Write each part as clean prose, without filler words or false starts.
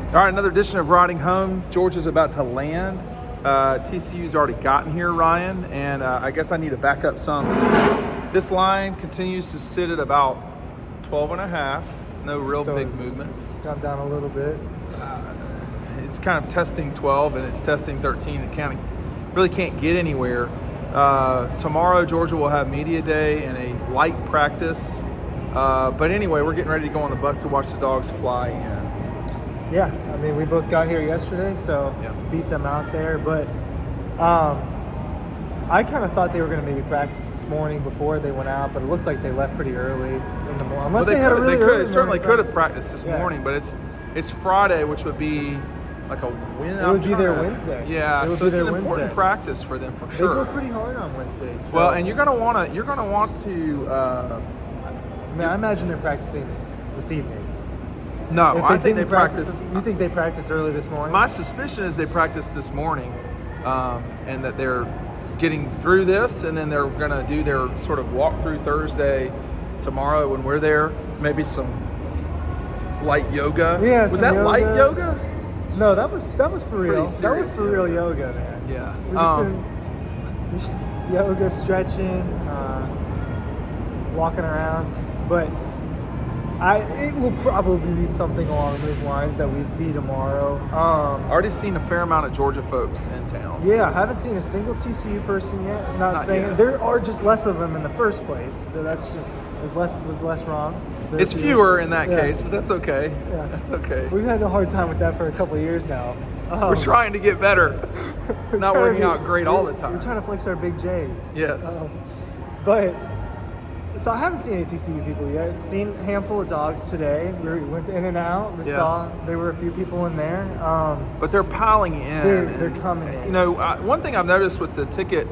All right, another edition of Riding Home. Georgia's about to land. TCU's already gotten here, Ryan, and I guess I need to back up some. This line continues to sit at about 12.5. No real big movements. It's gone down a little bit. It's kind of testing 12 and it's testing 13. It really can't get anywhere. Tomorrow, Georgia will have media day and a light practice. But anyway, we're getting ready to go on the bus to watch the Dawgs fly in. Yeah, I mean, we both got here yesterday, so beat them out there. But I kind of thought they were going to maybe practice this morning before they went out, but it looked like they left pretty early in the morning. Unless they had a really early They certainly could have practiced this morning, but it's Friday, which would be like a win. It would be their Wednesday. Yeah, so it's an important practice for them for sure. They go pretty hard on Wednesdays. So. Well, and you're gonna want to. I mean, I imagine they're practicing this evening. No, I think they practice. You think they practiced early this morning? My suspicion is they practiced this morning, and that they're getting through this, and then they're going to do their sort of walk through Thursday tomorrow when we're there. Maybe some light yoga. Yeah, was that yoga. Light yoga? No, that was for real. That was for real yoga, man. Yeah. Yoga, stretching, walking around, but. It will probably be something along those lines that we see tomorrow. Already seen a fair amount of Georgia folks in town. Yeah, I haven't seen a single TCU person yet. I'm not saying yet. There are just less of them in the first place. So that's just was less wrong. It's fewer in that case, but that's okay. Yeah. That's okay. We've had a hard time with that for a couple of years now. We're trying to get better. It's not working out great all the time. We're trying to flex our big J's. Yes. So I haven't seen any TCU people yet. Seen a handful of Dawgs today. We went to In-N-Out. We saw there were a few people in there. But they're piling in. They're coming in. You know, one thing I've noticed with the ticket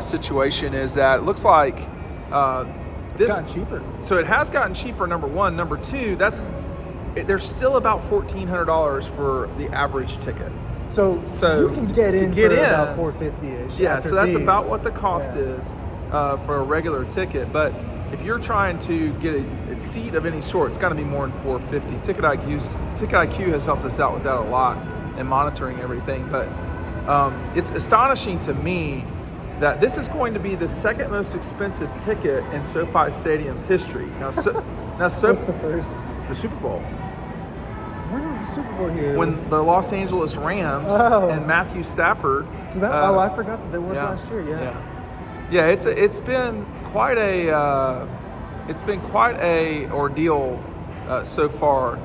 situation is that it looks like it's gotten cheaper. So it has gotten cheaper, number one. Number two, there's still about $1,400 for the average ticket. So you can get in about $450-ish. Yeah, so that's about what the cost is. For a regular ticket, but if you're trying to get a seat of any sort, it's got to be more than $450. Ticket IQ has helped us out with that a lot in monitoring everything, but it's astonishing to me that this is going to be the second most expensive ticket in SoFi Stadium's history. What's the first? The Super Bowl. When was the Super Bowl here? When the Los Angeles Rams and Matthew Stafford. So that I forgot that there was last year. Yeah, it's been quite a ordeal so far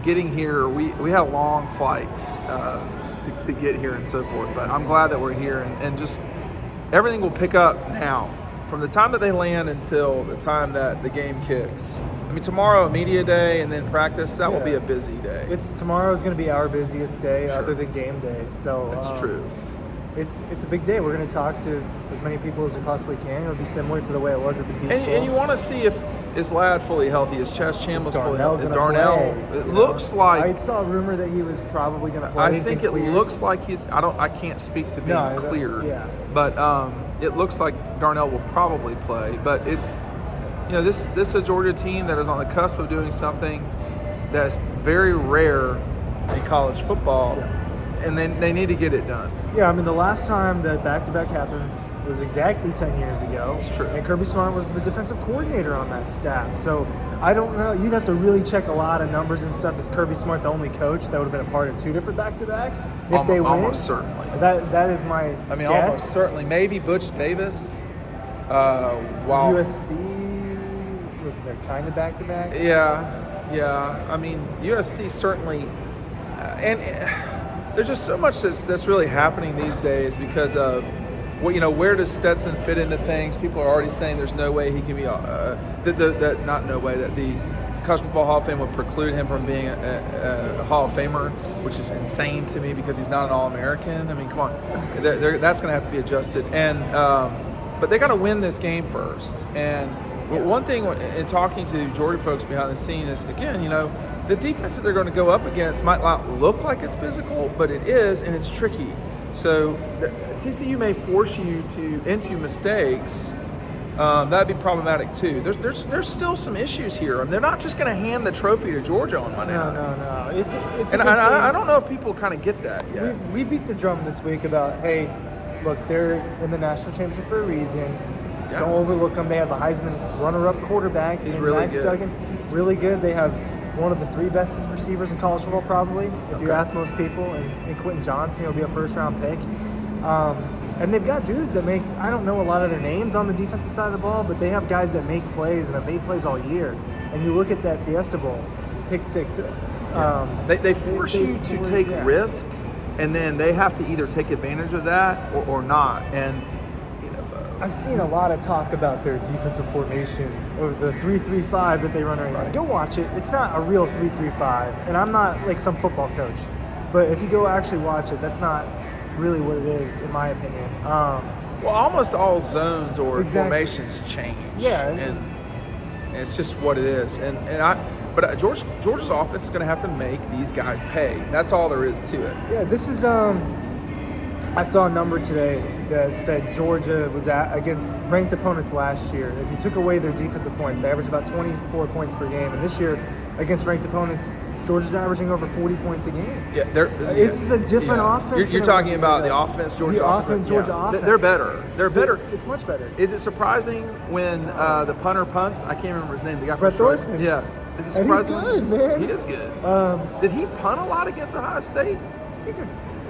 getting here. We had a long flight to get here and so forth, but I'm glad that we're here and just everything will pick up now from the time that they land until the time that the game kicks. I mean, tomorrow media day and then practice, that will be a busy day. Tomorrow is going to be our busiest day other than game day. So that's true. It's a big day. We're going to talk to as many people as we possibly can. It'll be similar to the way it was at the Peach Bowl. And you want to see is Ladd fully healthy? Is Chaz Chambliss fully healthy? Is Darnell? It looks like I saw a rumor that he was probably going to play. I think it looks like he's. I can't speak to being cleared. But it looks like Darnell will probably play. But it's this is a Georgia team that is on the cusp of doing something that's very rare in college football. Yeah. And then they need to get it done. Yeah, I mean, the last time that back-to-back happened was exactly 10 years ago. That's true. And Kirby Smart was the defensive coordinator on that staff. So I don't know. You'd have to really check a lot of numbers and stuff. Is Kirby Smart the only coach that would have been a part of two different back-to-backs? If they win? Almost certainly. That is my guess. Almost certainly. Maybe Butch Davis. While USC was their kind of back-to-back. Yeah. I mean, USC certainly. There's just so much that's really happening these days because of where does Stetson fit into things? People are already saying there's no way he can be that the College Football Hall of Fame would preclude him from being a Hall of Famer, which is insane to me because he's not an All-American. I mean, come on, that's going to have to be adjusted. And but they got to win this game first. And one thing in talking to Georgia folks behind the scene is again, the defense that they're going to go up against might not look like it's physical, but it is, and it's tricky. So TCU may force you into mistakes that'd be problematic too. There's still some issues here. They're not just going to hand the trophy to Georgia on Monday night. No. It's and a good team. I don't know if people kind of get that yet. We beat the drum this week about, hey, look, they're in the national championship for a reason. Yeah. Don't overlook them. They have a Heisman runner-up quarterback. He's really Max good. Duggan, really good. They have one of the 3 best receivers in college football, probably, if you ask most people. And Quentin Johnson, he'll be a first-round pick. And they've got dudes that make, I don't know a lot of their names on the defensive side of the ball, but they have guys that make plays and have made plays all year. And you look at that Fiesta Bowl, pick 6. They force you to take risk, and then they have to either take advantage of that or not. And I've seen a lot of talk about their defensive formation or the 3-3-5 that they run right now. Go watch it. It's not a real 3-3-5, and I'm not like some football coach, but if you go actually watch it, that's not really what it is, in my opinion. Well, almost all zones or formations change. Yeah, and it's just what it is. But Georgia's offense is going to have to make these guys pay. That's all there is to it. Yeah, this is. I saw a number today that said Georgia was against ranked opponents last year. If you took away their defensive points, they averaged about 24 points per game. And this year, against ranked opponents, Georgia's averaging over 40 points a game. Yeah, it's a different offense. You're talking about the offense, Georgia offense. They're better. They're better. It's much better. Is it surprising when the punter punts? I can't remember his name. The guy from Brett Thorson. Yeah. Is it surprising? And he's good, man. He is good. Did he punt a lot against Ohio State? I think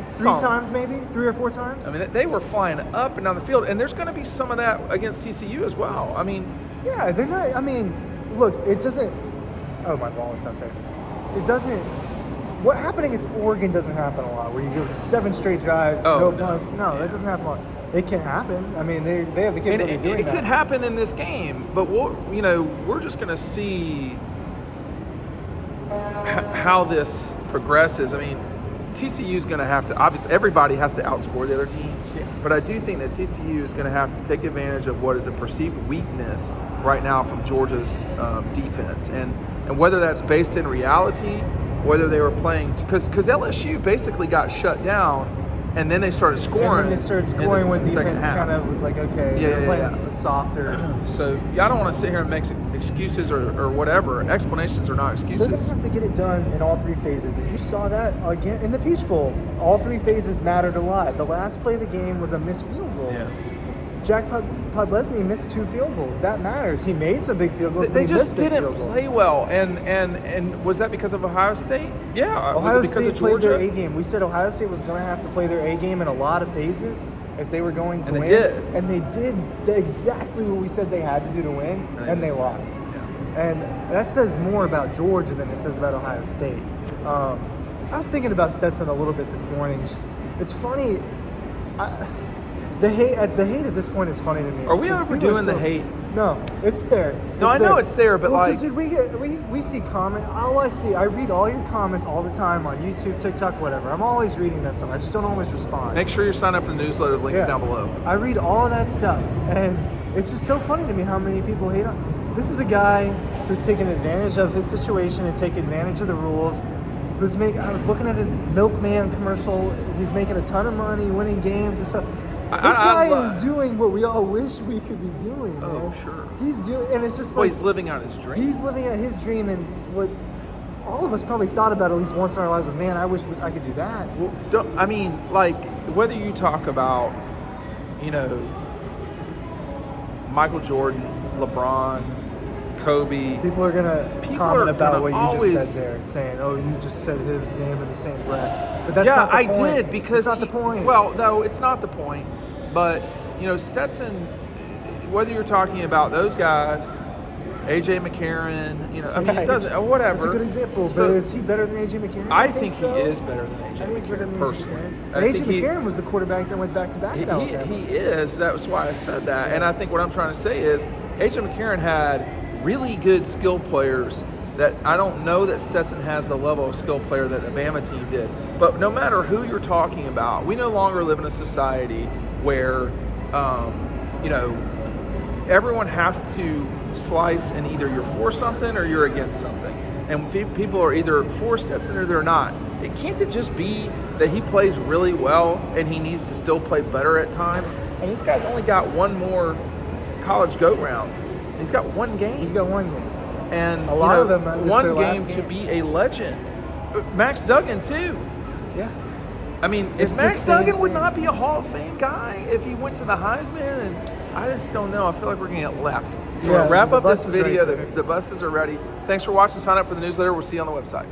3 times, maybe 3 or 4 times. I mean, they were flying up and down the field, and there's going to be some of that against TCU as well. I mean, yeah, they're not. I mean, look, it doesn't. Oh, my ball is out there. It doesn't. What happened against Oregon doesn't happen a lot, where you go 7 straight drives, no punts. No, that doesn't happen a lot. It can happen. I mean, they have the capability of doing that. It could happen in this game, but we're just going to see how this progresses. I mean, TCU is going to have to, obviously, everybody has to outscore the other team. Yeah. But I do think that TCU is going to have to take advantage of what is a perceived weakness right now from Georgia's defense. And whether that's based in reality, whether they were playing, because LSU basically got shut down, and then they started scoring. And then they started scoring when defense kind of was like, okay, they're playing softer. So, I don't want to sit here and make excuses or whatever. Explanations are not excuses. They're going to have to get it done in all 3 phases. And you saw that again in the Peach Bowl. All 3 phases mattered a lot. The last play of the game was a missed field goal. Yeah. Jack Podlesny missed 2 field goals. That matters. He made some big field goals. They just didn't play well. And was that because of Ohio State? Yeah. Ohio was it because State of Georgia? played their A game. We said Ohio State was going to have to play their A game in a lot of phases if they were going to win. And they did. And they did exactly what we said they had to do to win, and they lost. Yeah. And that says more about Georgia than it says about Ohio State. I was thinking about Stetson a little bit this morning. It's funny. The hate at this point is funny to me. Are we overdoing the hate? No, it's there. No, I know it's there, but like, dude, we see comments. I read all your comments all the time on YouTube, TikTok, whatever. I'm always reading that stuff. I just don't always respond. Make sure you sign up for the newsletter. The link's down below. I read all of that stuff, and it's just so funny to me how many people hate on. This is a guy who's taking advantage of his situation and taking advantage of the rules. I was looking at his Milkman commercial. He's making a ton of money, winning games and stuff. This guy is doing what we all wish we could be doing, man. Oh, sure. He's doing, and it's just like... he's living out his dream. He's living out his dream, and what all of us probably thought about at least once in our lives was, man, I wish I could do that. Well, I mean, like, whether you talk about, Michael Jordan, LeBron, Kobe... People are going to comment about what you just said there, saying, oh, you just said his name in the same breath. But that's not the point. Yeah, I did, because... That's not the point. Well, no, it's not the point. But, Stetson, whether you're talking about those guys, A.J. McCarron, I mean, it doesn't, whatever. That's a good example, but is he better than A.J. McCarron? I think he is better than A.J. McCarron, personally. And A.J. McCarron was the quarterback that went back-to-back. He is. That was why I said that. Yeah. And I think what I'm trying to say is A.J. McCarron had really good skill players that I don't know that Stetson has the level of skill player that the Bama team did. But no matter who you're talking about, we no longer live in a society where, everyone has to slice and either you're for something or you're against something. And people are either for Stetson or they're not. Can't it just be that he plays really well and he needs to still play better at times? And this guy's only got one more college go-round. He's got one game. He's got one game. And A lot of them, it's one their last game to game. be a legend. Max Duggan too. Yeah. I mean, It's if the Max same Duggan would thing. not be a Hall of Fame guy if he went to the Heisman, and I just don't know. I feel like we're going to get left. So Yeah, we'll wrap the up this bus is right video. there. The buses are ready. Thanks for watching. Sign up for the newsletter. We'll see you on the website.